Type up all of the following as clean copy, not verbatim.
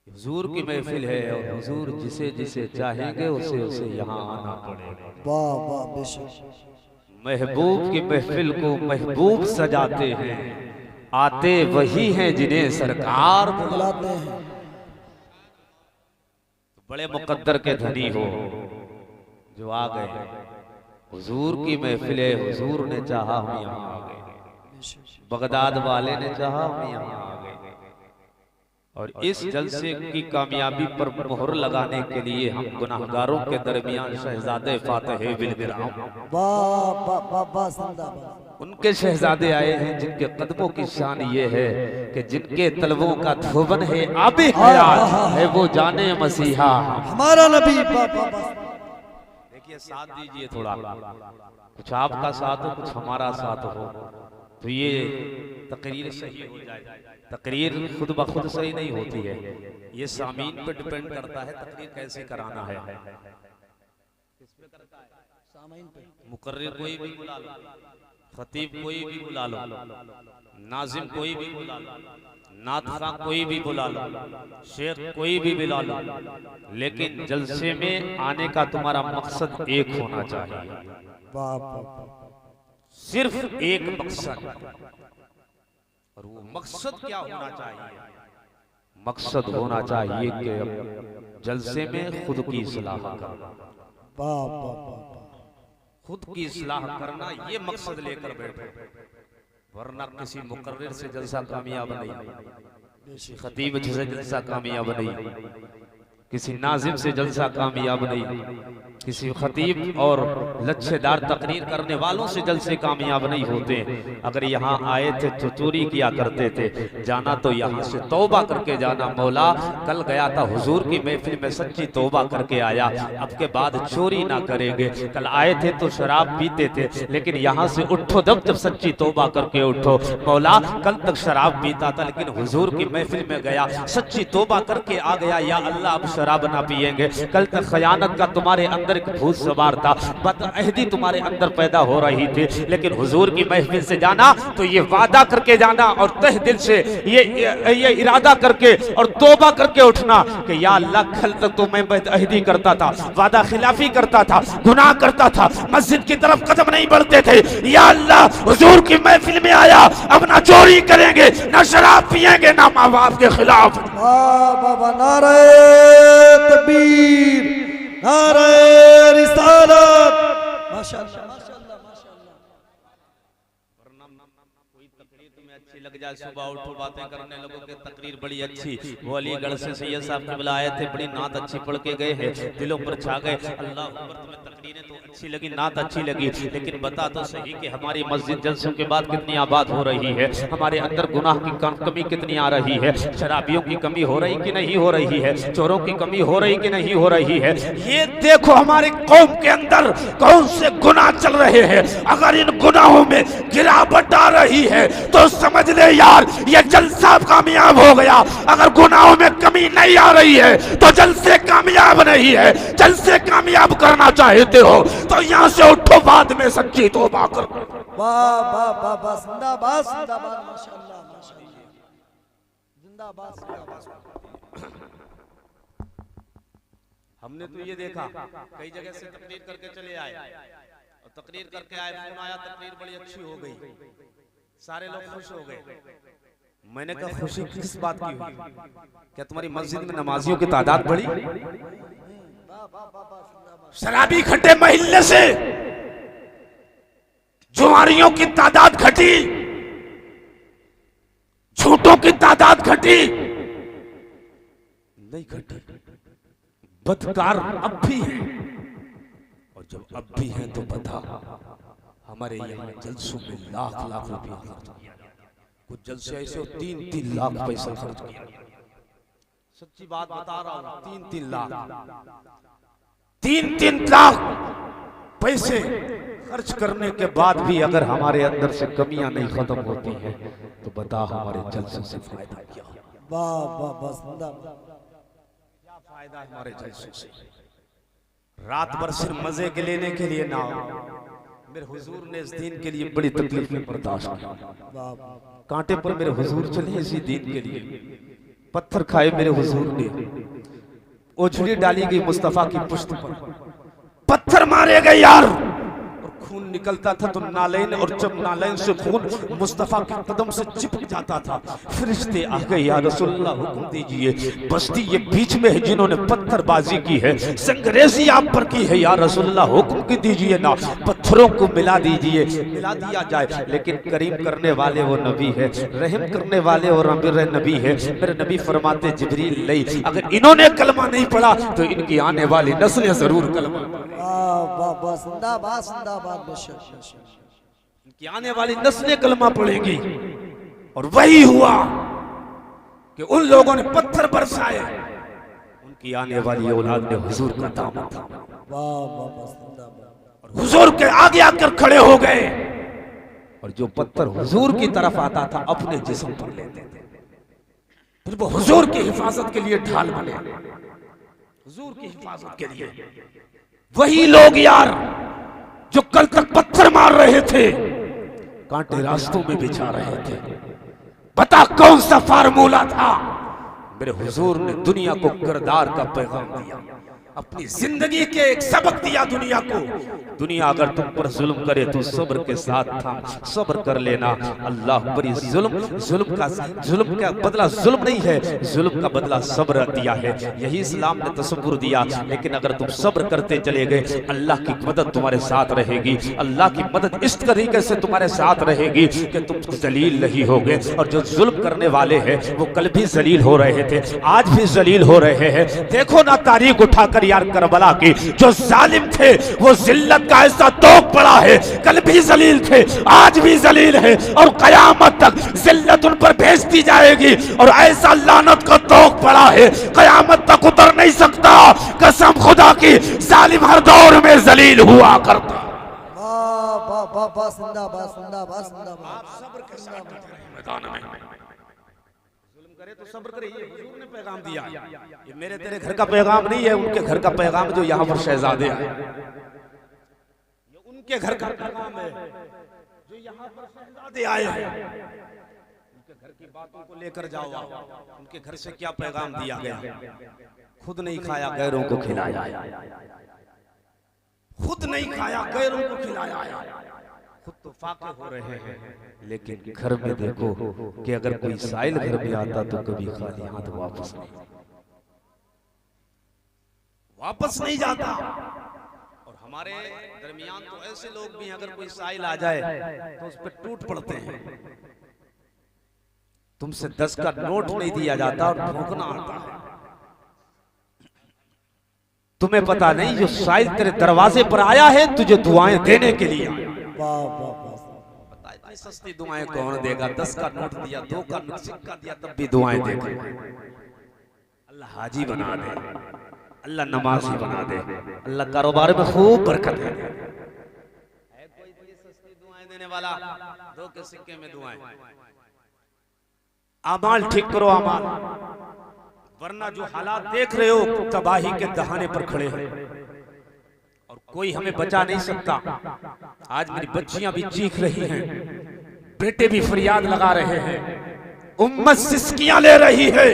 हुजूर की महफिल है और हुजूर जिसे जिसे चाहेंगे उसे उसे यहाँ आना पड़ेगा। वाह वाह बेशक। महबूब की महफिल को महबूब सजाते हैं, आते वही हैं जिन्हें सरकार बुलाते बुलाते हैं। बड़े मुकद्दर के धनी हो जो आ गए। हुजूर की महफिल है, हुजूर ने चाहा हम यहाँ आ गए, बगदाद वाले ने चाहा हम यहाँ आ गए। और इस जलसे की कामयाबी पर मोहर लगाने के लिए हम गुनाहगारों के दरमियान शहजादे फातिह बिलगिराम वाह वाह वाह वाह जिंदाबाद। उनके शहजादे आए हैं जिनके कदमों की शान ये है कि जिनके तलवों का धोबन है आबे हयात है वो जाने मसीहा हमारा नबी। वाह वाह वाह। देखिए साथ दीजिए थोड़ा, कुछ आपका साथ हो कुछ हमारा साथ हो तो ये तकरीर सही हो जाए। तकरीर खुद ब खुद सही नहीं होती है, ये सामीन पर डिपेंड करता है तकरीर कैसे कराना है। सामीन पे मुकर्रिर कोई भी बुला लो, खतीब कोई भी बुला लो, नाजिम कोई भी बुला लो, नातखा कोई भी बुला लो, शेख कोई भी बुला लो, लेकिन जलसे में आने का तुम्हारा मकसद एक होना चाहिए। वाह वाह। सिर्फ एक मकसद, और वो मकसद क्या होना चाहिए? मकसद होना चाहिए कि जलसे में खुद की इस्लाह करना, वाह वाह वाह। खुद की इस्लाह करना, ये मकसद लेकर बैठो, वरना किसी मुकर्रिर से जलसा कामयाब नहीं, खतीब से जलसा कामयाब नहीं, किसी नाजिम से जलसा कामयाब नहीं, किसी खतीब और लच्छेदार तकरीर करने वालों से जलसे कामयाब नहीं होते। अगर यहाँ आए थे तो चोरी किया करते थे, जाना तो यहाँ से तौबा करके जाना। मौला कल गया था हुजूर की महफिल में सच्ची तौबा करके आया, अब के बाद चोरी ना करेंगे। कल आए थे तो शराब पीते थे, लेकिन यहाँ से उठो जब सच्ची तौबा करके उठो। मौला कल तक शराब पीता था लेकिन हुजूर की महफिल में गया, सच्ची तौबा करके आ गया, या अल्लाह अब शराब ना पिएंगे। कल तक खयानत का तुम्हारे अंदर एक भूत सवार था, बदअहदी तुम्हारे अंदर पैदा हो रही थी, लेकिन हुजूर की महफिल से जाना तो ये वादा करके जाना और तह दिल से ये इरादा करके और तौबा करके उठना कि या अल्लाह कल तक तो मैं बदअहदी करता था, वादा खिलाफी करता था, गुनाह करता था, मस्जिद की तरफ कदम नहीं बढ़ते थे, या अल्लाह हुजूर की महफिल में आया, अब ना चोरी करेंगे, ना शराब पिएंगे, ना माँ बाप के खिलाफ। वाह वाह वाह। नारे तकबीर, नारे रिसालत। माशाअल्लाह माशाअल्लाह माशाअल्लाह। कोई तकरीर तुम्हें अच्छी लग जाए, सुबह उठो बातें करने लोगों की तकरीर बड़ी अच्छी, वो अलीगढ़ से सैयद साहब के बुलाए थे, बड़ी नात अच्छी पढ़ के गए हैं, दिलों पर छा गए। अल्लाह अकबर, तुम्हें तकरीरें तो अच्छी लगी, नात अच्छी लगी, लेकिन बता तो सही कि हमारी मस्जिद जलसों के बाद कितनी आबाद हो रही है, हमारे अंदर गुनाह की कमी कितनी आ रही है, शराबियों की कमी हो रही कि नहीं हो रही है, चोरों की कमी हो रही कि नहीं हो रही है। ये देखो हमारे कौम के अंदर कौन से गुनाह चल रहे हैं। अगर इन गुनाहों में गिरावट आ रही है तो समझ ले यार ये जलसा कामयाब हो गया। अगर गुनाहों में कमी नहीं आ रही है तो जलसे कामयाब नहीं है। जलसे कामयाब करना चाहते हो तो यहाँ से उठो, बाद में सच्ची तौबा करो। वाह वाह वाह वाह। जिंदाबाद जिंदाबाद। माशाअल्लाह माशाअल्लाह। जिंदाबाद जिंदाबाद। हमने तो ये देखा कई जगह से तकरीर करके चले आए, और तकरीर करके आए, फोन आया, तकरीर बड़ी अच्छी हो गई, सारे लोग खुश हो गए। मैंने कहा खुशी किस बात की हुई? क्या तुम्हारी मस्जिद में नमाजियों की तादाद बढ़ी? शराबी खट्टे महल्ले से जुआरियों की तादाद घटी, झूठों की तादाद घटी? नहीं घटी। बदकार अब भी है, और जब अब भी है तो बता, हमारे यहाँ जलसों में लाख लाख रुपया खर्च किया, कुछ जलसे ऐसे 3-3 लाख पैसा खर्च किया। सच्ची बात बता रहा हूँ, 3-3 लाख 3-3 लाख पैसे खर्च करने के बाद भी अगर हमारे अंदर से कमियां नहीं खत्म होती हैं तो बता हमारे जलसों से फायदा क्या? वाह वाह वाह। जिंदाबाद। क्या फायदा हमारे जलसों से? रात भर सिर्फ मजे के लेने के लिए ना हो। मेरे हुजूर ने इस दीन के लिए बड़ी तकलीफें बर्दाश्त की, कांटे पर मेरे हुजूर चले इसी दीन के लिए। पत्थर खाए मेरे हुजूर ने, ओझड़ी डाली गई मुस्तफा की पुश्त पर, पत्थर मारे गए यार, और खून निकलता था तो नालैन, और जब नालैन से खून मुस्तफा के कदम से चिपक जाता था, फरिश्ते आ गए, या रसूलल्लाह हुक्म दीजिए, बस्ती ये बीच में है जिन्होंने पत्थरबाजी की है, संगरेजी आप पर की है, या रसूलल्लाह हुक्म की दीजिए ना, पत्थरों को मिला दीजिए, मिला दिया जाए। लेकिन करीम करने वाले वो नबी है, रहम करने वाले वो नबी है। मेरे नबी फरमाते जिब्रील नहीं, अगर इन्होंने कलमा नहीं पढ़ा तो इनकी आने वाली नस्लें जरूर कलमा, इनकी आने वाली नस्लें कलमा पढ़ेंगी। और वही हुआ कि उन लोगों ने पत्थर बरसाए, उनकी आने वाली औलाद ने हुजूर का दामन थामा, और हुजूर के आगे आकर खड़े हो गए, और जो पत्थर हुजूर की तरफ आता था अपने जिस्म पर लेते थे, फिर वो हुजूर की हिफाजत के लिए ढाल बने, हुजूर की हिफाजत के लिए। वही लोग यार जो कल तक पत्थर मार रहे थे, कांटे रास्तों में बिछा रहे थे, बता कौन सा फार्मूला था? मेरे हुजूर ने दुनिया को किरदार का पैगाम दिया, अपनी जिंदगी के एक सबक दिया दुनिया को। दुनिया अगर तुम पर जुल्म करे तो सब्र के साथ था, सब्र कर लेना। अल्लाह बड़ी जुल्म का बदला जुल्म नहीं है, जुल्म का बदला सब्र दिया है, यही इस्लाम ने तसव्वुर दिया। लेकिन अगर तुम सब्र करते चले गए, अल्लाह की मदद तुम्हारे साथ रहेगी, अल्लाह की मदद इस तरीके से तुम्हारे साथ रहेगी कि तुम जलील नहीं होगे। और जो जुल्म करने वाले हैं वो कल भी जलील हो रहे थे, आज भी जलील हो रहे हैं। देखो ना तारीख उठाकर यार करबला की, जो जालिम थे वो जिल्लत का ऐसा तोप पड़ा है, कल भी जलील थे, आज भी जलील है, और कयामत तक जिल्लत उन पर भेजती जाएगी। और ऐसा लानत का तोप पड़ा है, कयामत तक उतर नहीं सकता। कसम खुदा की, जालिम हर दौर में जलील हुआ करता। करे तो सब्र करे, ये हुजूर ने पैगाम दिया, ये मेरे तेरे घर का पैगाम नहीं है, उनके घर का पैगाम जो यहाँ पर शहजादे आए, ये उनके घर का पैगाम है जो यहाँ पर शहजादे आए हैं। उनके घर की बातों को लेकर जाओ, उनके घर से क्या पैगाम दिया गया। खुद नहीं खाया गैरों को खिलाया, खुद नहीं खाया गैरों को खिलाया, खुद तो फाके हो रहे हैं। लेकिन घर में देखो कि अगर कोई साइल घर में आता तो कभी खाली हाथ वापस नहीं जाता। और हमारे दरमियान तो ऐसे लोग भी हैं, अगर कोई साइल आ जाए तो उस पर टूट पड़ते हैं। तुमसे 10 का नोट नहीं दिया जाता और भौंकना आता है। तुम्हें पता नहीं जो साइल तेरे दरवाजे पर आया है तुझे दुआएं देने के लिए। इतनी सस्ती दुआएं कौन देगा? 10 का नोट दिया, 2 का नोट सिक्का दिया, तब भी दुआएं देगा। अल्लाह हाजी बना दे, अल्लाह नमाजी बना दे, अल्लाह कारोबार में खूब बरकत दे। कोई सस्ती दुआएं देने वाला, 2 के सिक्के में दुआएं। अमाल ठीक करो अमाल, वरना जो हालात देख रहे हो तबाही के दहाने पर खड़े हैं और कोई हमें बचा नहीं सकता। आज मेरी बच्चियां भी चीख रही हैं, बेटे भी फरियाद लगा रहे हैं, उम्मत सिसकियां ले रही है,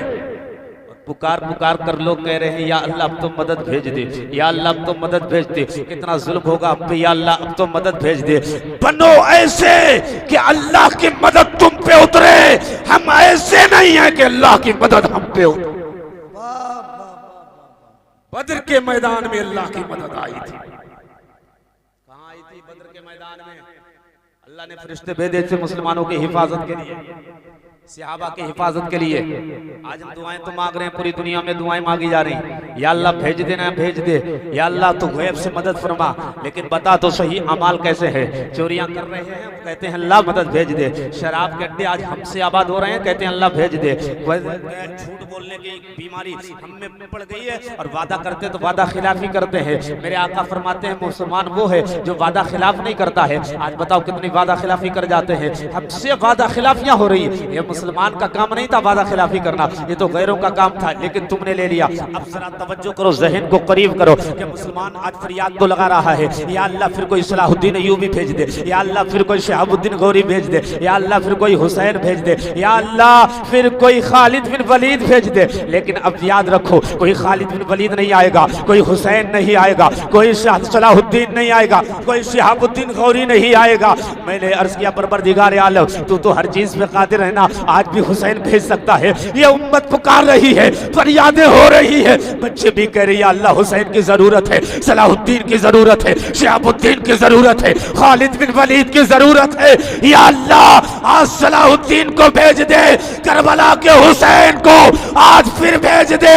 पुकार पुकार कर लोग कह रहे हैं या अल्लाह अब तो मदद भेज दे, या अल्लाह अब तो मदद भेज दे। कितना जुल्म होगा अब पे, या अल्लाह अब तो मदद भेज दे। बनो ऐसे कि अल्लाह की मदद तुम पे उतरे, हम ऐसे नहीं है कि अल्लाह की मदद हम पे उतरे। बद्र के मैदान में अल्लाह की मदद आई थी। कहां आई थी? बद्र के मैदान में अल्लाह ने फरिश्ते भेजे थे मुसलमानों की हिफाजत के लिए, सहाबा की हिफाजत के लिए। आज हम दुआएं तो मांग रहे हैं, पूरी दुनिया में दुआएं मांगी जा रही। या अल्लाह भेज देना, भेज दे, या अल्लाह तो गैब से मदद फरमा। लेकिन बता तो सही अमाल कैसे है? चोरियां कर रहे हैं, कहते हैं अल्लाह मदद भेज दे। शराब के अड्डे आज हमसे आबाद हो रहे हैं, कहते हैं अल्लाह भेज दे। झूठ बोलने की बीमारी हम में पड़ गई है और वादा करते तो वादा खिलाफी करते हैं। मेरे आका फरमाते हैं मुसलमान वो है जो वादा खिलाफ नहीं करता है। आज बताओ कितनी वादा खिलाफी कर जाते हैं, हमसे वादा खिलाफियां हो रही है। मुसलमान का काम नहीं था वादा खिलाफी करना, ये तो गैरों का काम था, लेकिन तुमने ले लिया। अब जरा तवज्जो करो, जहन को करीब करो कि मुसलमान आज फरियाद तो लगा रहा है, या अल्लाह फिर कोई सलाहुद्दीन अय्यूबी भेज दे, या अल्लाह फिर कोई शहाबुद्दीन गौरी भेज दे, या अल्लाह फिर कोई हुसैन भेज दे, या अल्लाह फिर कोई खालिद बिन वलीद भेज दे। लेकिन अब याद रखो, कोई खालिद बिन वलीद नहीं आएगा, कोई हुसैन नहीं आएगा, कोई सलाहुद्दीन नहीं आएगा, कोई शहाबुद्दीन गौरी नहीं आएगा। मैंने अर्ज किया परवरदिगार आलम, तू तो हर चीज पे कादिर है ना, आज भी हुसैन भेज सकता है। ये उम्मत पुकार रही है, फरियादें हो रही है, बच्चे भी कह रही है अल्लाह हुसैन की जरूरत है, सलाहुद्दीन की जरूरत है, शहाबुद्दीन की जरूरत है, खालिद बिन वलीद की जरूरत है। या अल्लाह आज सलाहुद्दीन को भेज दे, करबला के हुसैन को आज फिर भेज दे।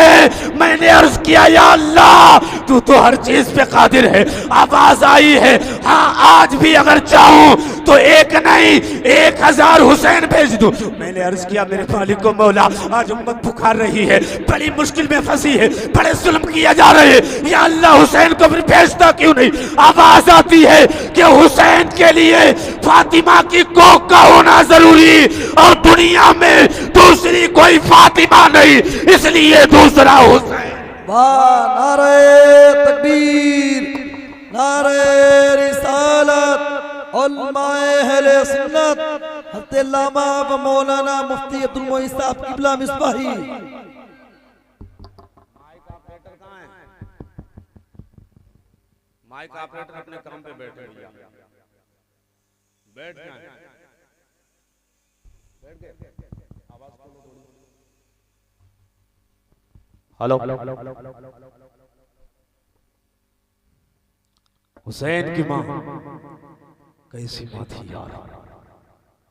मैंने अर्ज किया या अल्लाह तू तो हर चीज पे कादिर है। आवाज आई है, हाँ आज भी अगर चाहूं तो एक नहीं 1000 हुसैन भेज दूं। मैंने अर्ज किया मेरे मालिक को मौला, आज उम्मत पुकार रही है, बड़ी मुश्किल में फंसी है, बड़े जुल्म किया जा रहे हैं, या अल्लाह हुसैन को फिर भेजता क्यों नहीं। आवाज आती है कि हुसैन के लिए फातिमा की कोख का होना जरूरी, और दुनिया में दूसरी कोई फातिमा नहीं, इसलिए दूसरा हुसैन। वाह, नारे तकबीर, नारे रिसालत, उलमाए अहले सुन्नत, हज़रत अल्लामा व मौलाना मुफ्ती अब्दुल मोइन साहब किबला मिसबाही। माइक ऑपरेटर अपने काम पे बैठे भैया, बैठ जाए, बैठ गए, आवाज खोलो थोड़ी। हेलो, हुसैन की मां कैसी मां थी यार,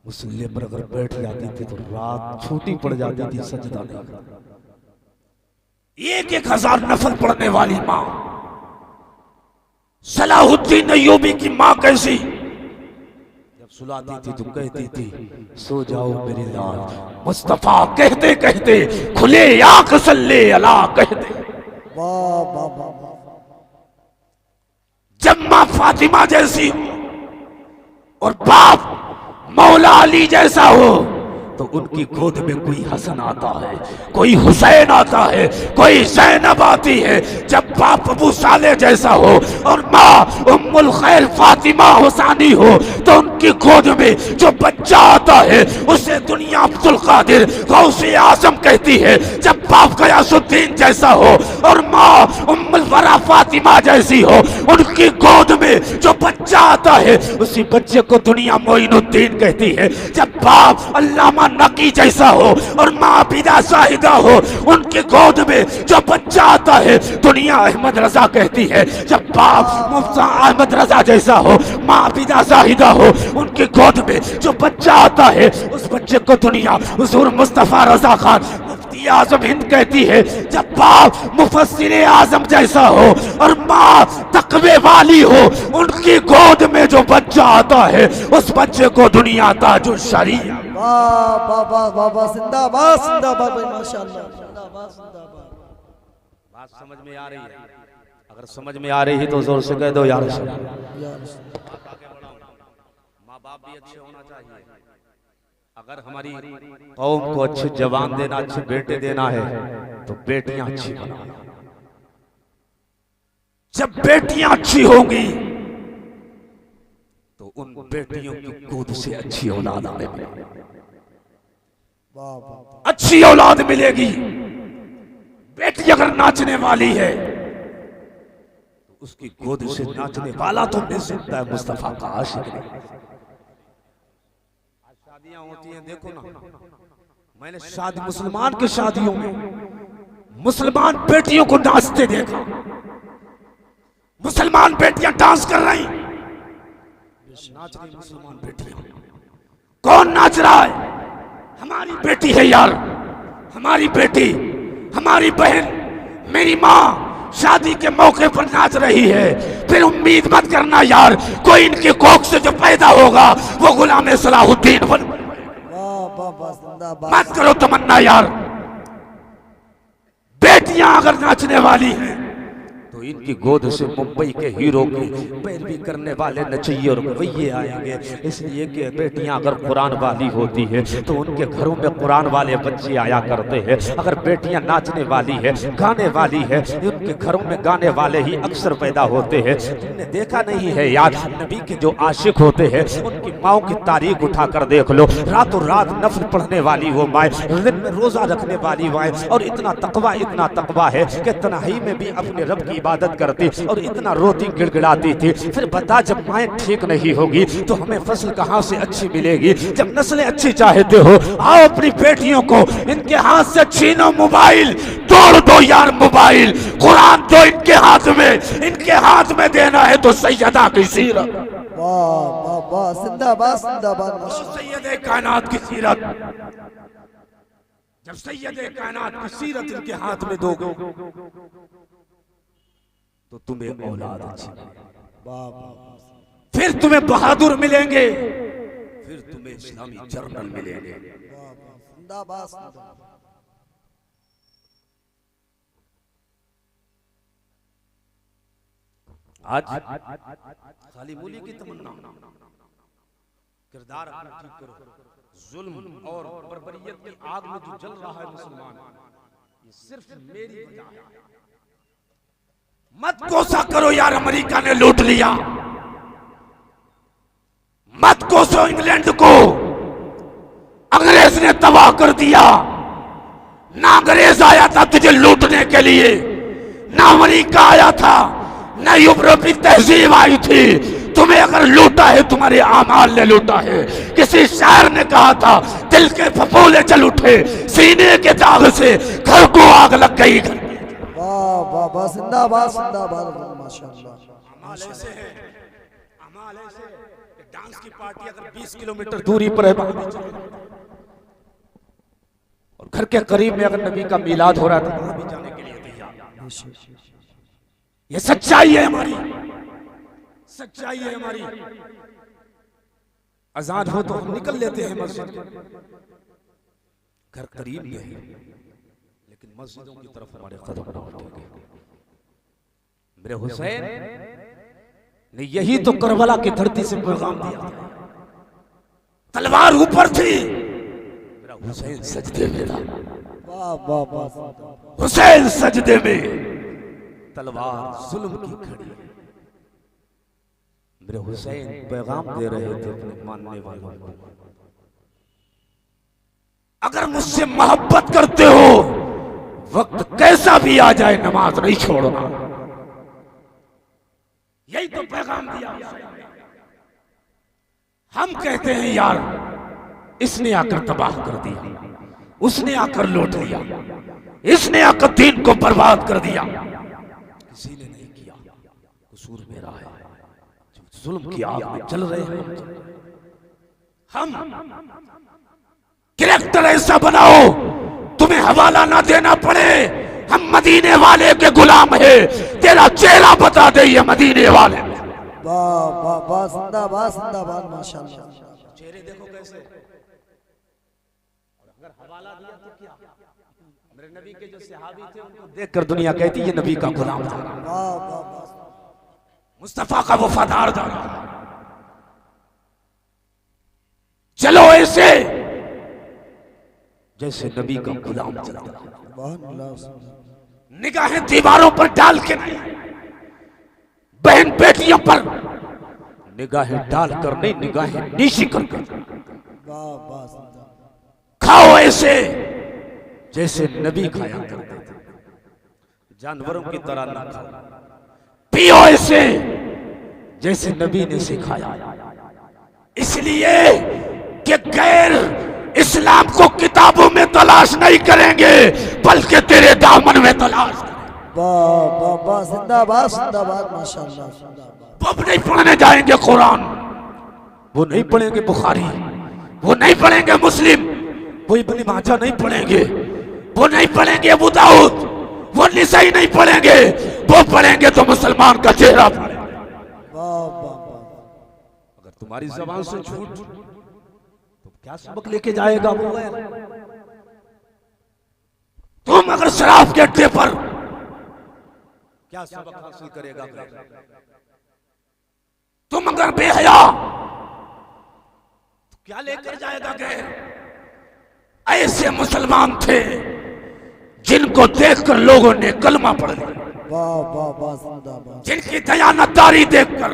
मुसल्ले पर अगर बैठ जाती थी तो रात छोटी पड़ जाती थी, सजदा नहीं, 1,000 नफल पढ़ने वाली मां। सलाहुद्दीन अय्यूबी की मां कैसी, जब सुलाती थी तो कहती थी सो जाओ मेरी लाल, मुस्तफा कहते कहते खुले आंख सल्ले अला कहते। वाह वाह वाह, जब मां फातिमा जैसी हो और बाप मौला अली जैसा हो तो उनकी गोद में कोई हसन आता है, कोई हुसैन आता है, कोई ज़ैनब आती है। जब बाप अबू साले जैसा हो और माँ उम्मुल खैर फातिमा हुसैनी हो तो उनकी गोद में जो बच्चा आता है उसे दुनिया अब्दुल कादिर गौसे आजम कहती है। जब बाप गयासुद्दीन जैसा हो और माँ उम्मुल वरा फातिमा जैसी हो, उनकी गोद में जो बच्चा आता है उसी बच्चे को दुनिया मोइनुद्दीन कहती है। जब बाप अल्लामा नकी जैसा हो और माँ बिदा शाहिदा हो, उनकी गोद में जो बच्चा आता है दुनिया अहमद रजा कहती है। जब बाप मुफ्ती अहमद रजा जैसा हो, माँ बिदा शाहिदा हो, उनकी गोद में जो बच्चा आता है उस बच्चे को दुनिया हुजूर मुस्तफा रजा खान मुफ्ती आजम हिंद कहती है। जब बाप मुफस्सिर आजम जैसा हो और माँ तकवे वाली हो, उनकी गोद में जो बच्चा आता है उस बच्चे को दुनिया ताजुल शरीया। वाह वाह वाह वाह वाह, जिंदाबाद जिंदाबाद भाई, माशाअल्लाह, जिंदाबाद जिंदाबाद। बात समझ में आ रही है? अगर समझ में आ रही है तो जोर से कह दो यार। माँ बाप भी अच्छे होना चाहिए। अगर हमारी कौम को अच्छे जवान देना, अच्छे बेटे देना है तो बेटियां अच्छी बनाओ। जब बेटियां अच्छी होंगी तो उन बेटियों की गोद से अच्छी औलाद मिलेगी, वाह वाह, अच्छी औलाद मिलेगी। बेटी अगर नाचने वाली है तो उसकी गोद से नाचने वाला तो मिल सकता है मुस्तफा का आशिक। शादियां होती हैं, देखो ना, मैंने शादी मुसलमान की शादियों में मुसलमान बेटियों को नाचते देखा। मुसलमान बेटियां डांस कर रही, नाच रही मुसलमान बेटियां। कौन नाच रहा है? हमारी बेटी है यार, हमारी बेटी, हमारी बहन, मेरी माँ शादी के मौके पर नाच रही है। फिर उम्मीद मत करना यार कोई इनके कोख से जो पैदा होगा वो गुलाम सलाहुद्दीन बन। मत करो तमन्ना यार। बेटियां अगर नाचने वाली हैं तो तो इनकी गोद से मुंबई के हीरो की पैरवी करने वाले नचैये और गवैये आएंगे। इसलिए कि बेटियां अगर कुरान वाली होती है तो उनके घरों में कुरान वाले बच्चे आया करते हैं। अगर बेटियां नाचने वाली है, गाने वाली है, उनके घरों में गाने वाले ही अक्सर पैदा होते हैं। तुमने देखा नहीं है यार, नबी के जो आशिक होते हैं उनकी माओ की तारीख उठा कर देख लो। रातों रात नफल पढ़ने वाली वो माए, दिन में रोजा रखने वाली माए, और इतना तकवा है कि तन्हाई में भी अपने रब की इबादत करती और इतना रोती गिड़गिड़ाती थी। फिर बता, जब माए ठीक नहीं होगी तो हमें फसल कहां से अच्छी मिलेगी? जब नस्लें अच्छी चाहते हो, आओ अपनी बेटियों को इनके हाथ से छीनो मोबाइल, तोड़ दो यार मोबाइल, कुरान दो इनके हाथ में, इनके हाथ में देना है तो सैयदा की सीरत। वाह वाह वाह, जिंदाबाद जिंदाबाद माशाल्लाह। सैयदे कायनात की सीरत, जब सैयदे कायनात की सीरत इनके हाथ में दोगे तो तुम्हें औलाद अच्छी, वाह वाह, फिर तुम्हें बहादुर मिलेंगे, फिर तुम्हें इस्लामी जर्नल मिलेंगे। जिंदाबाद जिंदाबाद। आज खाली मूली की तमन्ना, किरदार अपना ठीक करो। जुल्म और बर्बरियत की आग में जो जल रहा है मुसलमान, ये सिर्फ मेरी वजह है। मत कोसा करो यार, अमेरिका ने लूट लिया, मत कोसो इंग्लैंड को, अंग्रेज ने तबाह कर दिया। ना अंग्रेज आया था तुझे लूटने के लिए, ना अमेरिका आया था, ना यूरोपीय तहजीब आई थी। तुम्हें अगर लूटा है तुम्हारे आमाल ने लूटा है। किसी शायर ने कहा था, दिल के फफोले चल उठे, सीने के दाग से घर को आग लग गई। वाह वाह वाह, जिंदाबाद जिंदाबाद माशाल्लाह। अमाल ऐसे है, अमाल ऐसे है, डांस की पार्टी अगर 20 किलोमीटर दूरी पर है और घर के करीब में अगर नबी का मिलाद हो रहा है तो वहां भी जाने के लिए तैयार। ये सच्चाई है हमारी, सच्चाई है हमारी। अजान हो तो हम निकल लेते हैं मस्जिद, घर करीब में है लेकिन मस्जिदों की तरफ हमारे कदम न होते। मेरे हुसैन ने यही तो करबला की धरती से पैगाम दिया, तलवार ऊपर थी, मेरा हुसैन सजदे में था। वाह वाह वाह, हुसैन सजदे में, तलवार जुल्म की खड़ी। मेरे हुसैन पैगाम दे रहे थे अपने मानने वालों को, अगर मुझसे मोहब्बत करते हो, वक्त कैसा भी आ जाए नमाज नहीं छोड़ना। यही तो पैगाम दिया। हम कहते हैं यार, इसने आकर तबाह कर दिया, उसने आकर लूट लिया, इसने आकर दीन को बर्बाद कर दिया। किसी ने नहीं किया, कसूर मेरा है। जुल्म की आग में जल रहे हैं हम। कैरेक्टर ऐसा बनाओ तुम्हें हवाला ना देना पड़े। हम मदीने वाले के गुलाम है, तेरा चेहरा बता दे ये मदीने वाले। वाह वाह वाह, जिंदाबाद जिंदाबाद माशाल्लाह। चेहरे देखो कैसे, अगर हवाला दिया तो क्या? मेरे नबी के जो सहाबी थे उनको देखकर दुनिया कहती ये नबी का गुलाम था, वाह वाह वाह, मुस्तफा का वफादार था। चलो ऐसे जैसे नबी का गुलाम चलता। निगाहें दीवारों पर डाल के नहीं, बहन बेटियों पर निगाहें डालकर नहीं, निगाहें नीची करके वाह वाह, खाओ ऐसे जैसे नबी खाया करते थे, जानवरों की तरह ना खाओ। पियो ऐसे जैसे नबी ने सिखाया, इसलिए कि गैर इस्लाम को किताबों में तलाश नहीं करेंगे, बल्कि तेरे दामन में तलाश करेंगे। वाह वाह वाह, जिंदाबाद जिंदाबाद माशाल्लाह। वो अब नहीं पढ़ने जाएंगे कुरान, वो नहीं पढ़ेंगे बुखारी, वो नहीं पढ़ेंगे मुस्लिम, वो इब्न माजा नहीं पढ़ेंगे, वो नहीं पढ़ेंगे अबू दाऊद, वो निसाई नहीं पढ़ेंगे, वो पढ़ेंगे तो मुसलमान का चेहरा पढ़ेंगे। वाह वाह वाह, अगर तुम्हारी जबान से झूठ तो क्या सबक लेके जाएगा वो? तुम अगर शराब के अड्डे पर क्या सबक हासिल करेगा? तुम अगर बेहया तो क्या लेकर जाएगा गैर? ऐसे मुसलमान थे जिनको देखकर लोगों ने कलमा पढ़ लिया। वाह वाह वाह, जिंदाबाद। जिनकी दयानतदारी देखकर,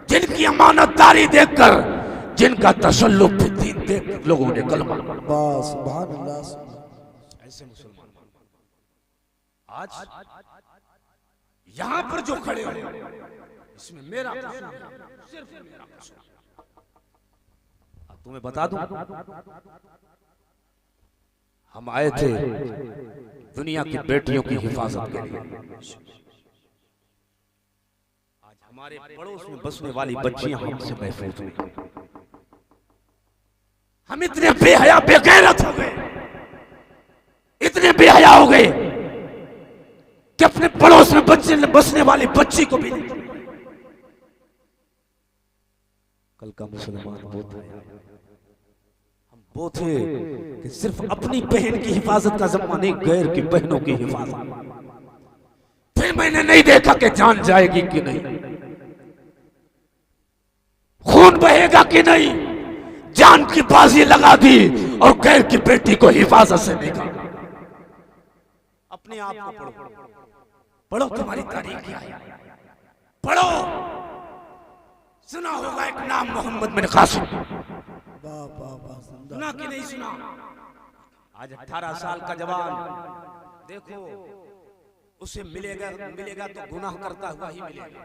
जिनकी अमानतदारी देखकर, जिनका तसल्लुफ भी दीन देखकर लोगों ने कलमा। वाह सुभान अल्लाह। ऐसे मुसलमान आज यहां पर जो खड़े हो, इसमें मेरा कसूर है, सिर्फ मेरा कसूर। तुम्हें बता दूं, हम आए थे दुनिया की बेटियों की हिफाजत के लिए। आज हमारे पड़ोस में बसने वाली बच्चियां हमसे महफूज हुई। हम इतने बेहया बेगैरत हो गए, इतने बेहया हो गए कि अपने पड़ोस में बसने वाली बच्ची को भी नहीं। कल का मुसलमान वो था, हम वो थे कि सिर्फ अपनी बहन की हिफाजत का जिम्मा नहीं, गैर की बहनों की हिफाजत। फिर मैंने नहीं देखा कि जान जाएगी कि नहीं, खून बहेगा कि नहीं, जान की बाजी लगा दी और गैर की बेटी को हिफाजत से निकाला। अपने आप को पढ़ो, पढ़ो तुम्हारी तारीख क्या है, पढ़ो। सुना होगा एक नाम मोहम्मद बिन कासिम, वाह वाह वाह, सुना कि नहीं सुना? आज 18 साल का जवान देखो, उसे मिलेगा तो गुनाह करता हुआ ही मिलेगा।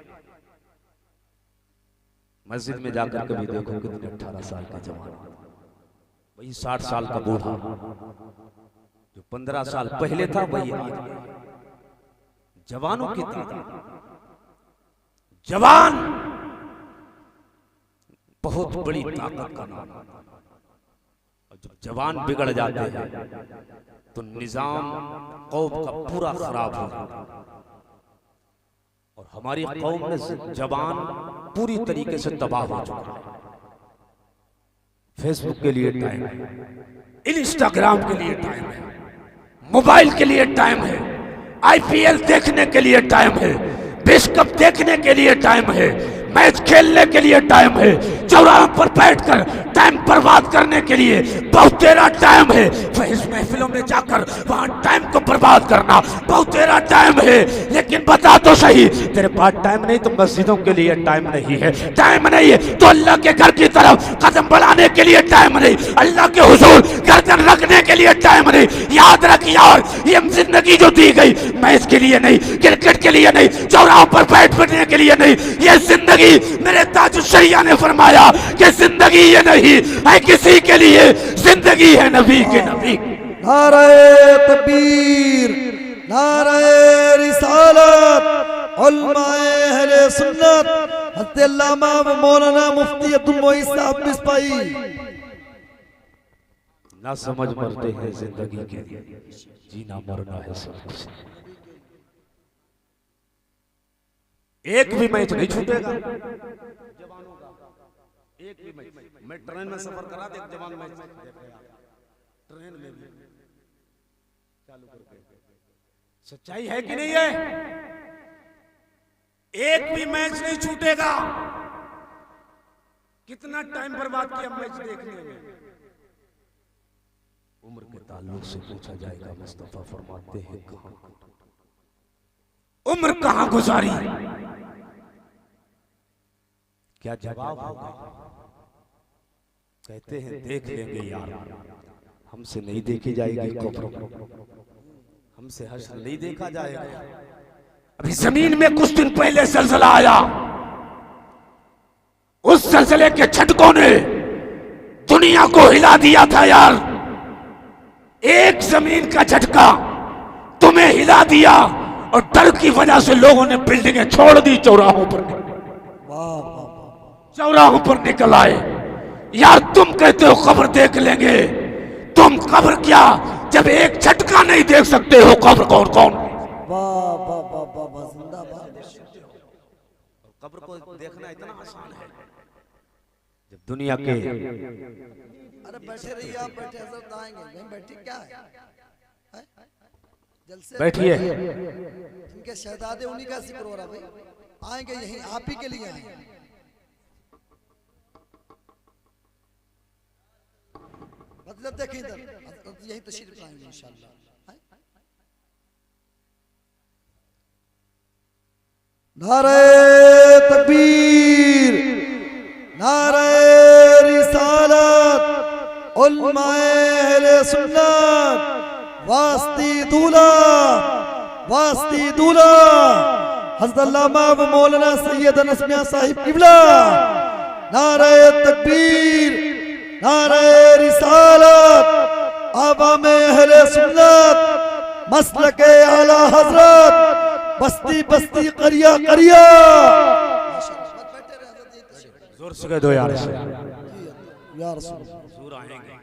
मस्जिद में जाकर कभी देखो कितने 18 साल का जवान, वही 60 साल का बूढ़ा, जो 15 साल पहले था वही आज। जवानों की तादाद, जवान बहुत बड़ी ताकत का नाम। और जब जवान बिगड़ जाते हैं तो निजाम कौम का पूरा खराब हो जाता है। और हमारी कौम में जवान पूरी तरीके से तबाह हो चुका है। फेसबुक के लिए टाइम है, इंस्टाग्राम के लिए टाइम है, मोबाइल के लिए टाइम है, आईपीएल देखने के लिए टाइम है, विश्व कप देखने के लिए टाइम है, मैच खेलने के लिए टाइम है, चौराहों पर बैठकर टाइम बर्बाद करने के लिए बहुत तेरा टाइम है। इस महफिलों में जाकर वहां टाइम को बर्बाद करना बहुत तेरा टाइम है। लेकिन बता तो सही, तेरे पास टाइम नहीं तो मस्जिदों के लिए टाइम नहीं है, टाइम नहीं है तो अल्लाह के घर की तरफ कदम बढ़ाने के लिए टाइम नहीं, अल्लाह के हुजूर गर्दन रखने के लिए टाइम नहीं। याद रख यार, ये जिंदगी जो दी गई मैच के लिए नहीं, क्रिकेट के लिए नहीं, चौराहों पर बैठने के लिए नहीं, ये जिंदगी मेरे ताजुश्शरिया ने फरमाया कि जिंदगी ये नहीं है किसी के लिए, जिंदगी है नबी के नबी। नारे तकबीर, नारे रिसालत, उलमाए अहले सुन्नत, हज़रत अल्लामा व मौलाना मुफ्ती अब्दुल मोईन साहब बिस्पाई। ना समझ मरते हैं जिंदगी के लिए, जीना मरना है सब कुछ। एक भी मैच नहीं छूटेगा जवानों का, एक भी मैच। मैं ट्रेन में सफर करा दे, जवान मैच ट्रेन में भी चालू करके। सच्चाई है कि नहीं है? एक भी मैच नहीं छूटेगा। कितना टाइम बर्बाद किया मैच देखने में। उम्र के ताल्लुक से पूछा जाएगा, मुस्तफा फरमाते हैं कहां उम्र कहां गुजारी, क्या जवाब होगा? कहते हैं देख लेंगे यार, हमसे नहीं देखी जाएगी कब्र, हमसे हश्र नहीं देखा जाएगा। अभी जमीन में कुछ दिन पहले जलजला आया, उस जलजले के झटकों ने दुनिया को हिला दिया था यार। एक जमीन का झटका तुम्हें हिला दिया और डर की वजह से लोगों ने बिल्डिंगें छोड़ दी, चौराहों पर निकल आए। यार तुम कहते हो कब्र देख लेंगे, तुम कब्र क्या, जब एक झटका नहीं देख सकते हो कब्र कौन कौन? वाह वाह वाह वाह वाह, जिंदाबाद। कब्र को देखना इतना आसान है जब दुनिया के। अरे बैठे रहिए आप, बैठे हजरत आएंगे, नहीं बैठे क्या है? जलसे बैठिए। इनके शहजादे उन्हीं का जिक्र हो रहा भाई, आएंगे यहीं आप ही के लिए आएंगे। मतलब देखें इधर यही तशरीफ लाएंगे इंशाअल्लाह। नारे तकबीर, नारे रिसालत, उलमाए अहले सुन्नत, वास्ती दूल्हा, वास्ती दूल्हा हज़रत अल्लामा व मौलाना सैयद अनस मियां साहिब किबला। नारे तकबीर, नारे रिसालत, आवामे अहले सुन्नत, मसलके आला हजरत, बस्ती बस्ती करिया करिया। जोर से कह दो यार, या रसूल हुजूर आएंगे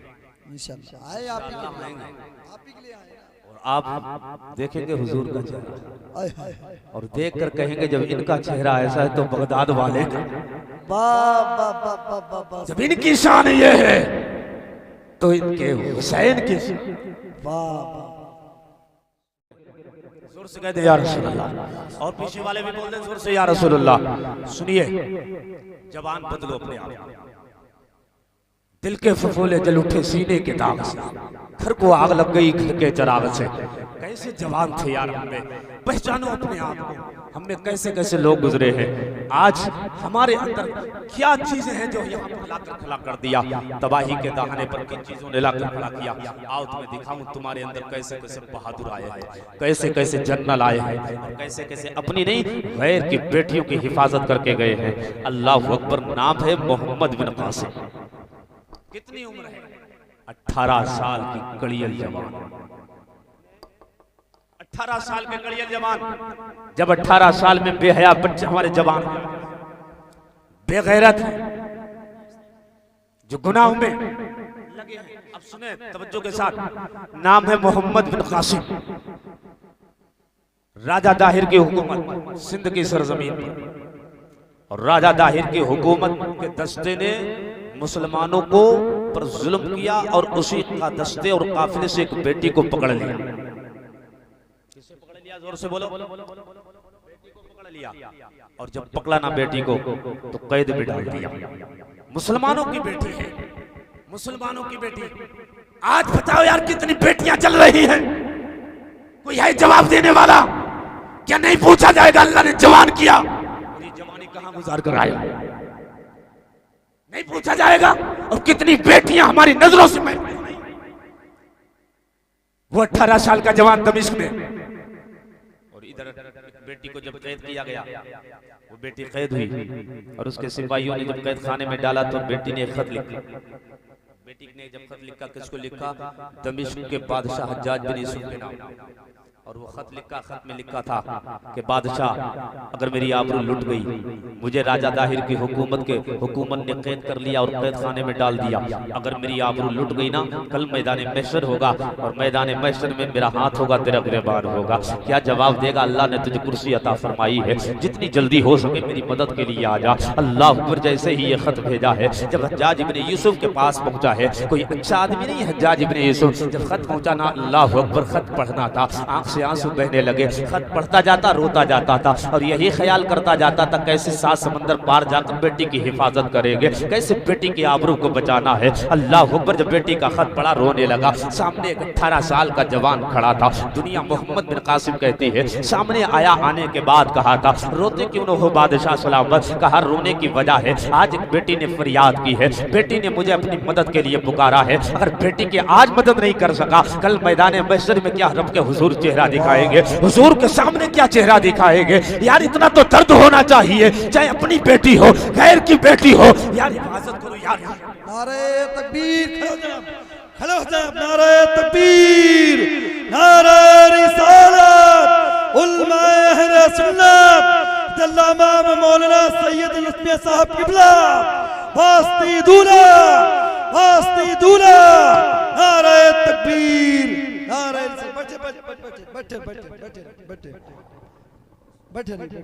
इंशाअल्लाह। आए आप ही के लिए, आप ही के लिए आए। और आप देखेंगे हुजूर का चेहरा आए हाय और देखकर कहेंगे जब इनका चेहरा ऐसा है तो बगदाद वाले का, वाह, जब इनकी शान ये है तो इनके हुसैन की वाह। जोर से कहते या रसूलुल्लाह, और पीछे वाले भी बोल दें जोर से या रसूलुल्लाह। सुनिए, जबान बदलो अपने आप, दिल के फफोले जल उठे सीने के दाग से, घर को आग लग गई घर के चराग से। कैसे जवान थे यार, हमें पहचानो अपने आप को, हमें कैसे कैसे लोग गुजरे हैं। आज हमारे अंदर क्या चीजें हैं जो यहाँ पर लाकर खड़ा कर दिया, तबाही के दहाने पर किन चीजों ने लाकर खड़ा किया। आओ तुम्हें दिखाऊं तुम्हारे अंदर कैसे कैसे बहादुर आए हैं, कैसे कैसे जनरल आए हैं, और कैसे कैसे अपनी नहीं गैर की बेटियों की हिफाजत करके गए हैं। अल्लाह अकबर। नाम है मोहम्मद बिन कासिम। कितनी उम्र है? 18 साल की कड़ियल जवान, 18 साल के कड़ियल जवान। जब 18 साल में बेहया बच्चे हमारे जवान बेगैरत है, जो गुनाहों में लगे हैं। अब सुने तवज्जो के साथ, नाम है मोहम्मद बिन कासिम। राजा दाहिर की हुकूमत सिंध की सरजमीन पर, और राजा दाहिर की हुकूमत के दस्ते ने मुसलमानों को पर जुल्म किया और उसी का दस्ते और काफिले से एक बेटी को पकड़ लिया। किसे पकड़ लिया? जोर से बोलो। बेटी को पकड़ लिया, और जब पकड़ा ना बेटी को तो कैद में डाल दिया। मुसलमानों की बेटी है, मुसलमानों की बेटी। आज बताओ यार कितनी बेटियां चल रही हैं? कोई है जवाब देने वाला? क्या नहीं पूछा जाएगा अल्लाह ने जवान किया, ये जवानी कहां गुजार कर आया? नहीं पूछा जाएगा? और कितनी बेटियां हमारी नजरों से मर रही। वो 18 साल का जवान दमिश्क में, और इधर बेटी को जब कैद किया गया, वो बेटी कैद हुई और उसके सिपाहियों ने जब कैद खाने में डाला तो बेटी ने एक खत लिखा। बेटी ने जब खत लिखा, किसको लिखा? दमिश्क के बादशाह हज्जाज बिन यूसुफ के नाम। और वो खत लिखा, खत में लिखा था कि बादशाह अगर मेरी आबरू लुट गई, मुझे राजा दाहिर की हुकूमत ने कैद कर लिया और कैद खाने में डाल दिया, अगर मेरी आबरू लुट गई ना, कल मैदान महशर होगा और मैदान महशर में मेरा हाथ होगा, तेरा गिरबान होगा। क्या जवाब देगा? अल्लाह ने तुझे कुर्सी अता फरमाई है, जितनी जल्दी हो सके मेरी मदद के लिए आ जा। अल्लाह अकबर। जैसे ही ये खत भेजा है, जब हज्जाज इब्न यूसुफ के पास पहुंचा है, कोई अच्छा आदमी नहीं हज्जाज इब्न यूसुफ, जब खत पहुंचा ना, अल्लाह अकबर, खत पढ़ना था, आंख से आंसू बहने लगे। खत पढ़ता जाता, रोता जाता था और यही ख्याल करता जाता था कैसे 7 समंदर पार जाकर बेटी की हिफाजत करेंगे, कैसे बेटी की आबरू को बचाना है। अल्लाह अकबर। जब बेटी का खत पढ़ा, रोने लगा। सामने एक 18 साल का जवान खड़ा था। दुनिया मोहम्मद बिन कासिम कहती है, सामने आया, आने के बाद कहा था, रोते क्यों न हो बादशाह सलामत? कहा, रोने की वजह है आज एक बेटी ने फरियाद की है, बेटी ने मुझे अपनी मदद के लिए पुकारा है। अगर बेटी की आज मदद नहीं कर सका, कल मैदान महशर में क्या रब के हुजूर चेहरा दिखाएंगे, हुजूर के सामने क्या चेहरा दिखाएंगे? यार इतना तो दर्द होना चाहिए, चाहे अपनी बेटी हो, गैर की बेटी हो, यार हिफाजत करो यार। नारे तकबीर, खड़े हो जाए, नारे तकबीर, नारे रिसालत, उलमाए अहले सुन्नत, अल्लामा मौलाना सैयद अनस मियां साहब किबला, वास्ती दूल्हा, वास्ती दूल्हा। नारे तकबीर, नारे बैठे बैठे बैठे बैठे बैठे बैठे बैठे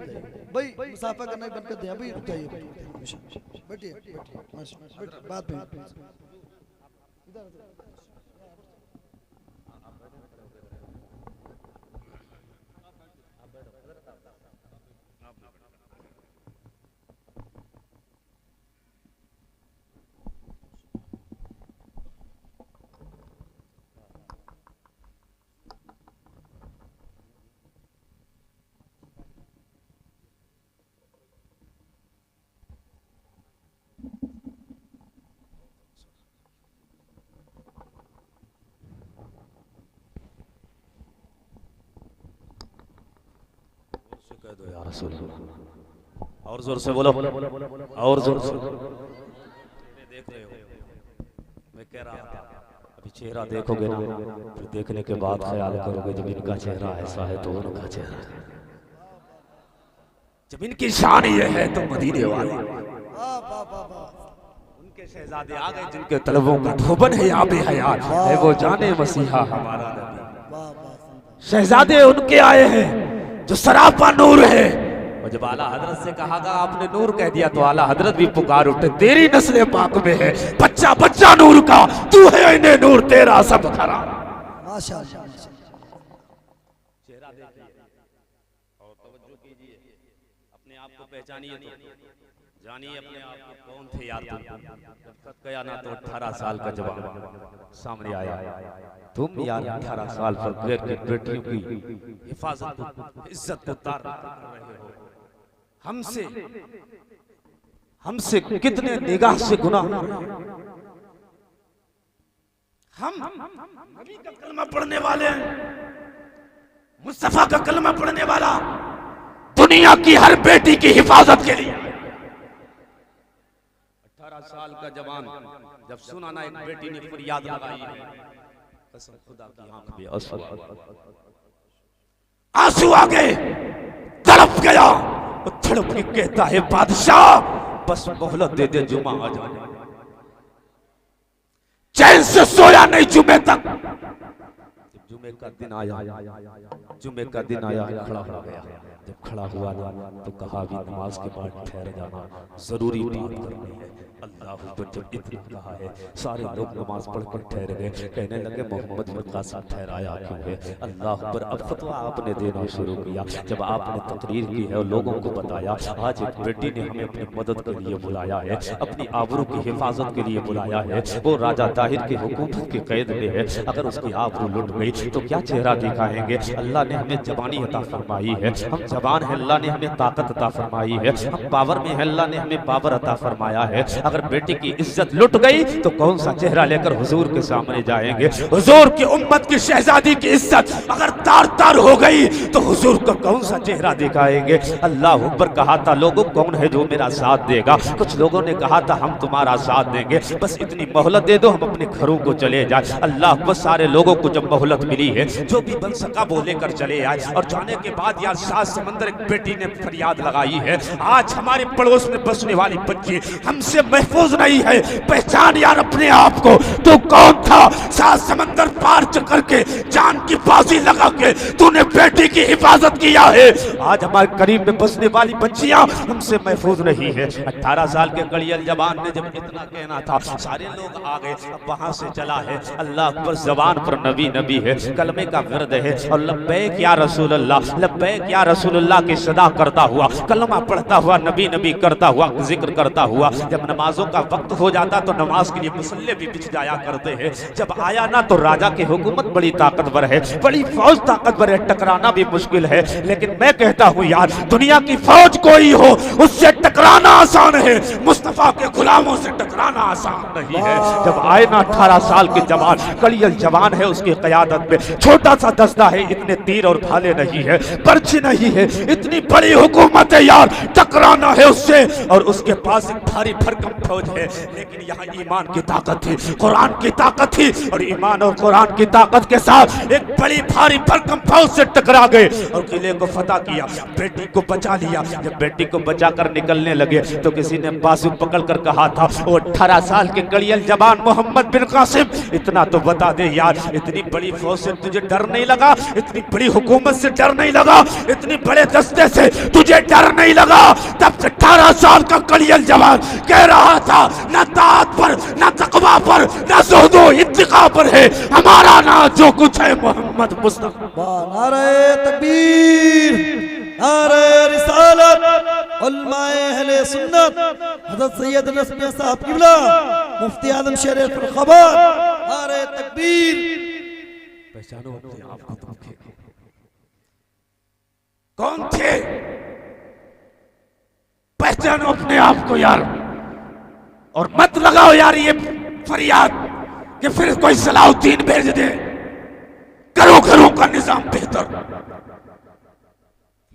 भाई, मुसाफा करना बंद कर दिया भाई, रुक जाइए, बैठिए बैठिए, बात में कह दो या रसूल अल्लाह। और जोर से बोलो, और जोर से। देख रहे हो मैं कह रहा था अभी चेहरा देखोगे ना, फिर देखने के बाद ख्याल करोगे जब इनका चेहरा ऐसा है तो उनका चेहरा है। जब इनकी शान ये है तो मदीने वाले उनके शहजादे आ गए जिनके तलबों का धोबन है यहाँ पे हयात है, वो जाने मसीहा हमारा नबी। शहजादे उनके आए हैं जो सरापा नूर है। और जब आला हजरत से कहा गया आपने नूर कह दिया तो आला हजरत भी पुकार उठे, तेरी नस्ल पाक में है बच्चा बच्चा नूर का, तू है इन्हें नूर तेरा सब खरा। माशाअल्लाह। चेहरा देखिए और तवज्जो कीजिए, अपने आप को पहचानिए, जानिए अपने आप को कौन थे यार। जब तक गया ना तो 18 साल का जवान सामने आया, तुम यार 18 साल पर गैर की बेटियों की हिफाजत इज्जत को तार कर रहे हो। हमसे कितने निगाह से गुनाह। हम नबी का कलमा पढ़ने वाले हैं, मुस्तफा का कलमा पढ़ने वाला दुनिया की हर बेटी की हिफाजत के लिए 18 साल का जवान जब सुना ना एक बेटी ने फरियाद लगाई है, कसम खुदा की आंख में आंसू आ गए, तड़प गया। तड़प के कहता है बादशाह बस मोहलत दे दे, जुमा आ जाए। चैन से सोया नहीं जुमे तक। जुमे का दिन आया, जुमे का दिन आया, खड़ा हो गया। जब खड़ा हुआ ना तो कहा भी नमाज के बाद ठहर जाना, जरूरी बात करनी है। अल्लाह पर जब इतना कहा है सारे लोग नमाज पढ़कर ठहर गए। कहने लगे मोहम्मद बिन कासिम ठहराया क्यों है? अल्लाह पर अब फतवा आपने देना शुरू किया। जब आपने तकरीर की है और लोगों को बताया आज एक बेटी ने हमें अपनी मदद के लिए बुलाया है, अपनी आबरू की हिफाजत के लिए बुलाया है, वो राजा ताहिर की हुकूमत की कैद में है। अगर उसकी आबरू लुट गई तो क्या चेहरा दिखाएंगे? अल्लाह ने हमें जबानी अता फरमाई है, हम जबान है, अल्लाह ने हमें ताकत अता फरमाई है, हम पावर में है, अल्लाह ने हमें पावर अता फरमाया है। अगर बेटी की इज्जत लुट गई तो कौन सा चेहरा लेकर हुजूर के सामने जाएंगे? हुजूर की उम्मत की शहजादी की इज्जत अगर तार तार हो गई तो हुजूर को कौन सा चेहरा दिखाएंगे? अल्लाह ऊपर कहा था लोगों कौन है जो मेरा साथ देगा? कुछ लोगों ने कहा था हम तुम्हारा साथ देंगे, बस इतनी मोहलत दे दो हम अपने घरों को चले जाए। अल्लाह बस सारे लोगों को जब मोहलत मिली है जो भी बन सका वो लेकर चले आए। और जाने के बाद यार 7 समंदर एक बेटी ने फरियाद लगाई है, आज हमारे पड़ोस में बसने वाली बच्ची हमसे महफूज नहीं है। पहचान यार अपने आप को, तो कौन था? 7 समंदर पार करके जान की बाजी लगा के तूने बेटी की हिफाजत किया है। आज हमारे करीब में बसने वाली बच्चियां हमसे महफूज नहीं है। 18 साल के कड़ियल जवान ने जब इतना कहना था सारे लोग आ गए। अब वहां से चला है अल्लाह अकबर, जबान पर नबी नबी है, कलमे का विर्द है और लब्बैक या रसूल अल्लाह, लब्बैक या रसूल अल्लाह की सदा करता हुआ, कलमा पढ़ता हुआ, नबी नबी करता हुआ, जिक्र करता हुआ। जब नमाजों का वक्त हो जाता तो नमाज के लिए मुसल्ले भी बिछ जाया करते हैं। जब आया ना तो राजा की हुकूमत बड़ी ताकतवर है, बड़ी फौज ताकतवर है, टकराना भी मुश्किल है। लेकिन मैं कहता हूँ यार दुनिया की फौज कोई हो उससे टकराना आसान है, मुस्तफा के गुलामों से टकराना आसान नहीं है। जब आए ना 18 साल के जवान, कलियल जवान है, उसकी क़यादत में छोटा सा दस्ता है, इतने तीर और भाले नहीं है, पर्ची नहीं है, इतनी बड़ी हुकूमत है यार, टकराना है उससे। और उसके पास एक भारी भरकम फौज है, लेकिन यहाँ ईमान की ताकत थी, कुरान की ताकत थी, और ईमान और कुरान की ताकत के साथ एक बड़ी भारी भरकम फौज से टकरा गए और किले को फतह किया, बेटी को बचा लिया। जब बेटी को बचाकर निकलने लगे तो किसी ने बाजू पकड़कर कहा था वो 18 साल के कड़ियल जवान मोहम्मद बिन कासिम, इतना तो बता दे यार, इतनी बड़ी फौज से तुझे डर नहीं लगा? इतनी बड़ी हुकूमत से डर नहीं लगा? इतनी बड़े दस्ते से तुझे डर नहीं लगा? तब 18 साल का कड़ियल जवान कह रहा था न ताकत पर, न तकवा पर, न ज़ुहद व इत्तिका पर है हमारा ना जो कुछ है मोहम्मद मुस्तफा। नारे तकबीर, नारे रिसालत, उलमाए अहले सुन्नत, हज़रत सैयद नस्मिया साहब क़िबला, मुफ्ती आज़म शेर ख़बर, नारे तकबीर। पहचानो अपने आप को, तुम कौन थे? पहचानो अपने आप को यार, और मत लगाओ यार ये फरियाद कि फिर कोई सलाहुद्दीन भेज दे। करो घरों का निजाम बेहतर।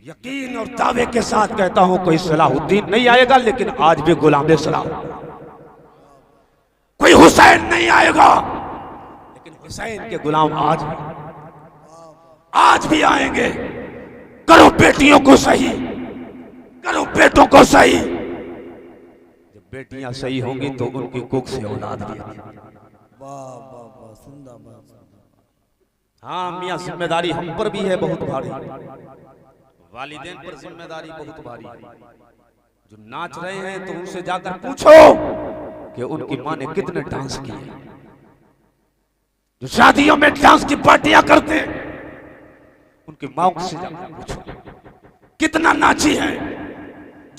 यकीन और दावे के साथ कहता हूं कोई सलाहुद्दीन नहीं आएगा, लेकिन आज भी गुलाम सलाह। कोई हुसैन नहीं आएगा, लेकिन हुसैन के गुलाम आज भी आएंगे। करो बेटियों को सही, करो बेटों को सही। जब बेटियां सही होंगी तो उनकी कुख से औलाद भी आएगी। हाँ मियां, जिम्मेदारी हम पर भी है बहुत भारी, वालिदैन पर जिम्मेदारी बहुत भारी। जो नाच रहे हैं तो उनसे जाकर पूछो कि उनकी मां ने कितने डांस किए। जो शादियों में डांस की पार्टियां करते हैं उनकी मां से जाकर पूछो कितना नाची है।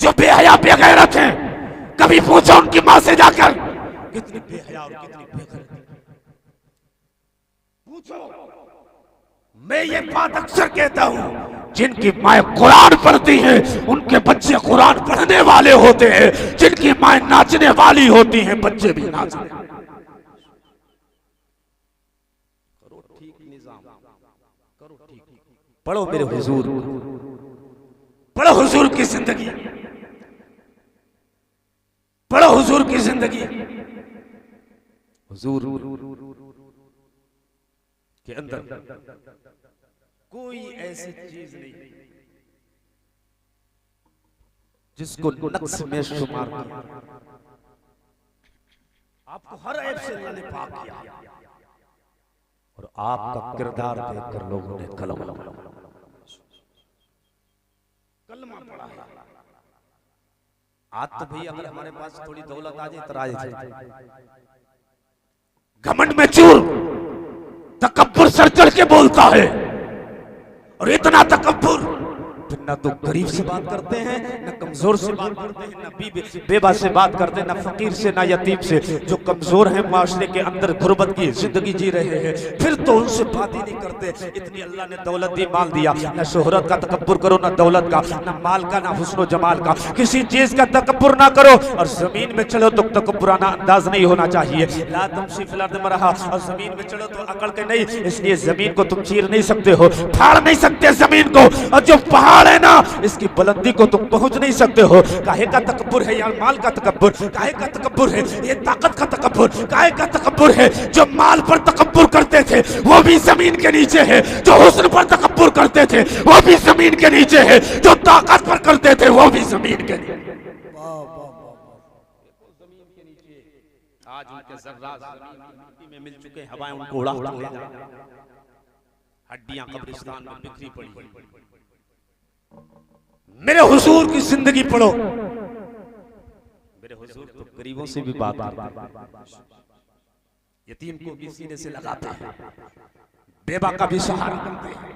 जो बेहया बेगैरत हैं कभी पूछो उनकी मां से जाकर कितनी बेहया और कितनी बेगैरत पूछो। मैं ये बात अक्सर कहता हूं, जिनकी माएं कुरान पढ़ती हैं उनके बच्चे कुरान पढ़ने वाले होते हैं। जिनकी माएं नाचने वाली होती हैं बच्चे भी नाचने। करो ठीक निजाम, करो ठीक। पढ़ो मेरे हुजूर, पढ़ो हुजूर की जिंदगी, पढ़ो हुजूर की जिंदगी। हुजूर के अंदर कोई ऐसी चीज नहीं जिसको नक्स में शुमार किया। आपको हर ऐप से अल्लाह ने पाक किया और आपका किरदार देखकर लोगों ने कलमा पढ़ा है। आज तो भाई अगर हमारे पास थोड़ी दौलत आ जाए इतराज घमंड में चूर तकब्बुर सर चढ़ के बोलता है। और इतना तकब्बुर, न तो गरीब से बात करते हैं, न कमजोर से बात करते हैं, न बेबा से बात करते हैं, न फकीर से, न यतीम से। जो कमजोर हैं माशरे के अंदर गुर्बत की जिंदगी जी रहे हैं, फिर तो उनसे बात ही नहीं करते। इतनी अल्लाह ने दौलत दी, माल दिया। न शोहरत का तकब्बुर करो, न दौलत का, न माल का, न हुस्न जमाल का, किसी चीज का तकब्बुर ना करो। और जमीन में चलो तो तकब्बुराना अंदाज नहीं होना चाहिए। ला तमशी फिल अर्द मरहा, और जमीन में चलो तो अकड़ के नहीं। इसलिए जमीन को तुम चीर नहीं सकते हो, फाड़ नहीं सकते जमीन को। और जो पहाड़ है ना, इसकी बुलंदी को तुम पहुंच नहीं सकते हो। काहे का तकब्बुर है यार? माल का तकब्बुर। काहे का तकब्बुर है? ये ताकत का तकब्बुर। काहे का तकब्बुर है? जो माल पर तकब्बुर करते थे वो भी जमीन के नीचे है। जो हुस्न पर तकब्बुर करते थे वो भी जमीन के नीचे है। जो ताकत पर करते थे वो भी जमीन के नीचे। आज उनके ज़र्रात मिट्टी में मिल चुके, हवाएं उनको उड़ा उड़ा ले जा, हड्डियां कब्रिस्तान में बिखरी पड़ी। मेरे हुजूर की जिंदगी पढ़ो। मेरे हुजूर तो गरीबों से भी बात करते, यतीम को भी सीने से लगाते हैं, बेबा का भी सहारा बनते हैं।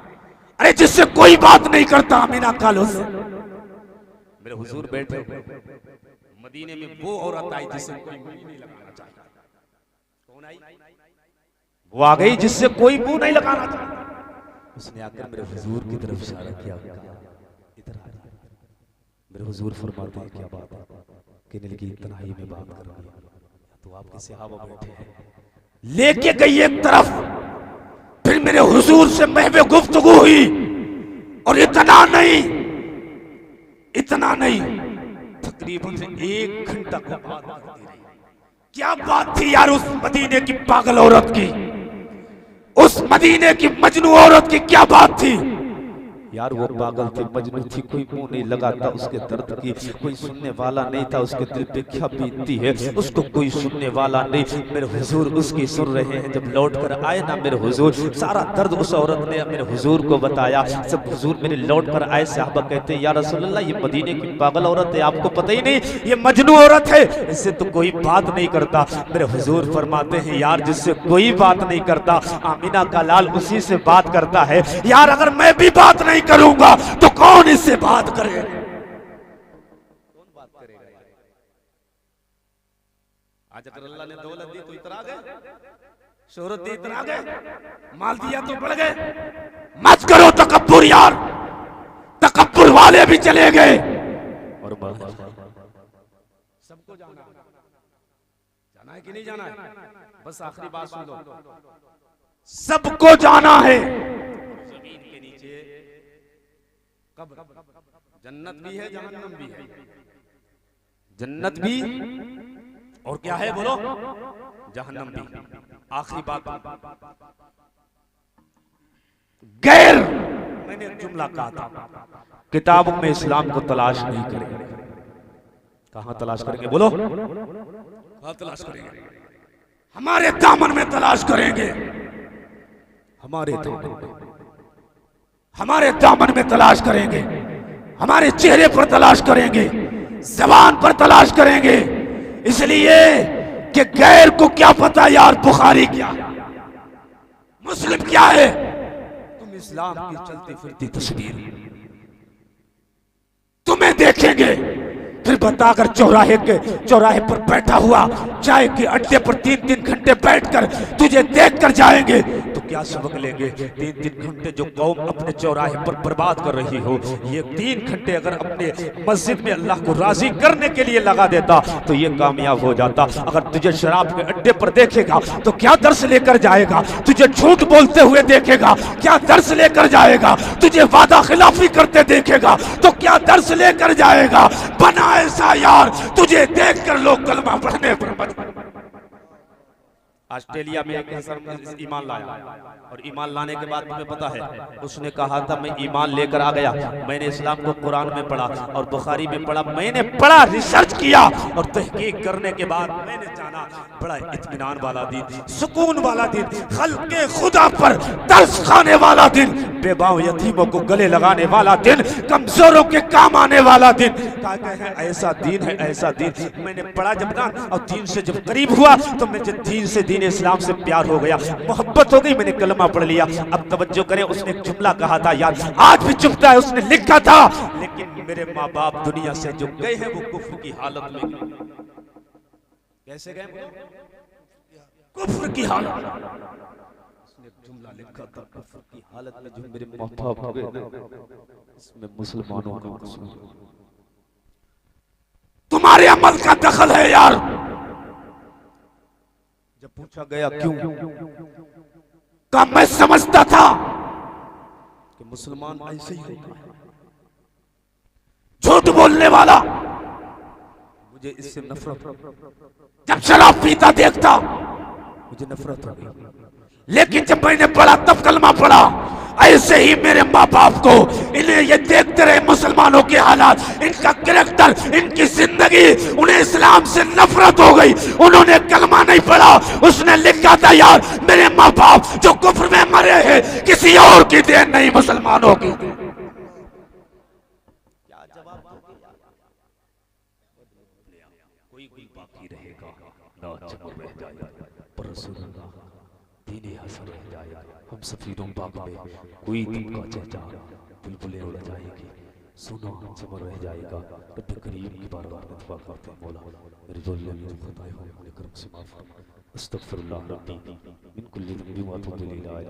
अरे जिससे कोई बात नहीं करता अमीना कालो से। मेरे हुजूर बैठे मदीने में, वो औरत आई जिससे कोई मुंह नहीं लगाना चाहता। कौन आई? वो आ गई जिससे कोई मुंह नहीं लगाना चाहता। उसने आकर मेरे हुजूर की तरफ इशारा किया, इधर आ। मेरे हुजूर फरमाते हैं क्या बात है कि दिल की तन्हाई में बात कर रही है। तो आपके सहाबा बैठे हैं, लेके गई एक तरफ। फिर मेरे हुजूर से महवे गुफ्तगू हुई। और इतना नहीं, तकरीबन 1 घंटा को बात करती रही। क्या बात थी यार उस मदीने की पागल औरत की, उस मदीने की मजनू औरत की क्या बात थी यार? वो पागल थी, मजनू थी, कोई मुंह नहीं लगाता उसके दर्द की, कोई सुनने वाला नहीं था उसके दिल पे क्या बीतती है, उसको कोई सुनने वाला नहीं। मेरे हुजूर उसकी सुन रहे हैं। जब लौट कर आए ना मेरे हुजूर, सारा दर्द उस औरत ने मेरे हुजूर को बताया। जब हुजूर मेरे लौट कर आए, साहबा कहते हैं या रसूलल्लाह, ये मदीने की पागल औरत है, आपको पता ही नहीं, ये मजनू औरत है, इससे तो कोई बात नहीं करता। मेरे हुजूर फरमाते हैं यार जिससे कोई बात नहीं करता, आमीना का लाल उसी से बात करता है। यार अगर मैं भी बात नहीं करूंगा तो कौन इससे बात करेगा? कौन बात करेगा यार? आज अगर अल्लाह ने दौलत दी तो इतरा गए, शोहरत दी इतरा गए, माल दिया तो बढ़ गए। मत करो तकब्बुर यार, तकब्बुर वाले भी चले गए। और सबको जाना है कि नहीं जाना है? बस आखिरी बात सुन लो, सबको जाना है। जमीन के नीचे कब्र, जन्नत भी है जहन्नम भी है, जन्नत भी और क्या है बोलो, जहन्नम भी। आखिरी बात, गैर, मैंने एक जुमला कहा था, किताबों में इस्लाम को तलाश नहीं करेंगे। कहां तलाश करेंगे बोलो, कहां तलाश करेंगे? हमारे दामन में तलाश करेंगे, हमारे दामन में, हमारे दामन में तलाश करेंगे, हमारे चेहरे पर तलाश करेंगे, जबान पर तलाश करेंगे। इसलिए कि गैर को क्या पता यार बुखारी क्या, मुस्लिम क्या है, तुम इस्लाम की चलती फिरती तस्वीर तुम्हें देखेंगे, फिर बता अगर चौराहे पर बैठा हुआ चाय के अड्डे पर 3-3 घंटे बैठकर तुझे देखकर जाएंगे तो क्या सबक लेंगे? 3-3 घंटे जो कौम अपने चौराहे पर बर्बाद कर रही हो, ये 3 घंटे अगर अपने मस्जिद में अल्लाह को राजी करने के लिए लगा देता तो ये कामयाब हो जाता। अगर तुझे शराब के अड्डे पर देखेगा तो क्या दर्श लेकर जाएगा? तुझे झूठ बोलते हुए देखेगा क्या दर्श लेकर जाएगा? तुझे वादा खिलाफी करते देखेगा तो क्या दर्श लेकर जाएगा? बना ऐसा यार तुझे देखकर लोग कलमा पढ़ने पर। ऑस्ट्रेलिया में एक इंसान ईमान लाया और ईमान लाने के बाद तुम्हें पता है उसने कहा था मैं ईमान लेकर आ गया, मैंने इस्लाम को कुरान में पढ़ा और बुखारी में पढ़ा, मैंने पढ़ा, रिसर्च किया और तहकीक करने के बाद मैंने जाना बड़ा इत्मीनान वाला दिन, सुकून वाला दिन, खल्के खुदा पर तरस खाने वाला दिन, बेबाव यतीमों को गले लगाने वाला दिन, कमजोरों के काम आने वाला दिन। कहते हैं ऐसा दिन है, ऐसा दिन। मैंने पढ़ा जब ना और दीन से जब करीब हुआ तो मुझे दीन से, दीन इस्लाम से प्यार हो गया, मोहब्बत हो गई, मैंने कलमा पढ़ लिया। अब तवज्जो करें, उसने एक जुमला कहा था यार आज भी चुभता है, उसने लिखा था लेकिन मेरे माँ बाप दुनिया से जो गए हैं वो कुफ्र की हालत में। कैसे गए? कुफ्र की हालत। उसने एक जुमला लिखा था कुफ्र की हालत में जो मेरे माँ बाप हो गए, इसमें मुसलमानों का कसूर, तुम्हारे अमल का दखल है यार। जब पूछा गया क्यों, कहा मैं समझता था कि मुसलमान ऐसे ही होता है, झूठ बोलने वाला, मुझे इससे नफरत, जब शराब पीता देखता मुझे नफरत हो गई। लेकिन जब मैंने पढ़ा तब कलमा पढ़ा, ऐसे ही मेरे माँ बाप को, इन्हें ये देखते रहे मुसलमानों के हालात, इनका कैरेक्टर, इनकी जिंदगी, उन्हें इस्लाम से नफरत हो गई, उन्होंने कलमा नहीं पढ़ा। उसने लिखा था यार मेरे माँ बाप जो कुफ्र में मरे हैं किसी और की देन नहीं, मुसलमानों की। क्या जवाब कोई बाकी रहेगा ना, चमक रह जाएगा पर रसूलुल्लाह दीन हसन रह जाएगा। हम सफीरों बाग में कोई तुमका चेहरा, बुलबुलें उड़ जाएगी, सुना चमक रह जाएगा। रब करीम की बारगाह में दुआ करते हैं मौला मेरे ज़ुल्म में जो खताएं हो अपने करम से माफ फरमा। अस्तगफिरुल्लाह रब्बी मिन कुल्ली ज़ंबि व अतूबु इलैहि।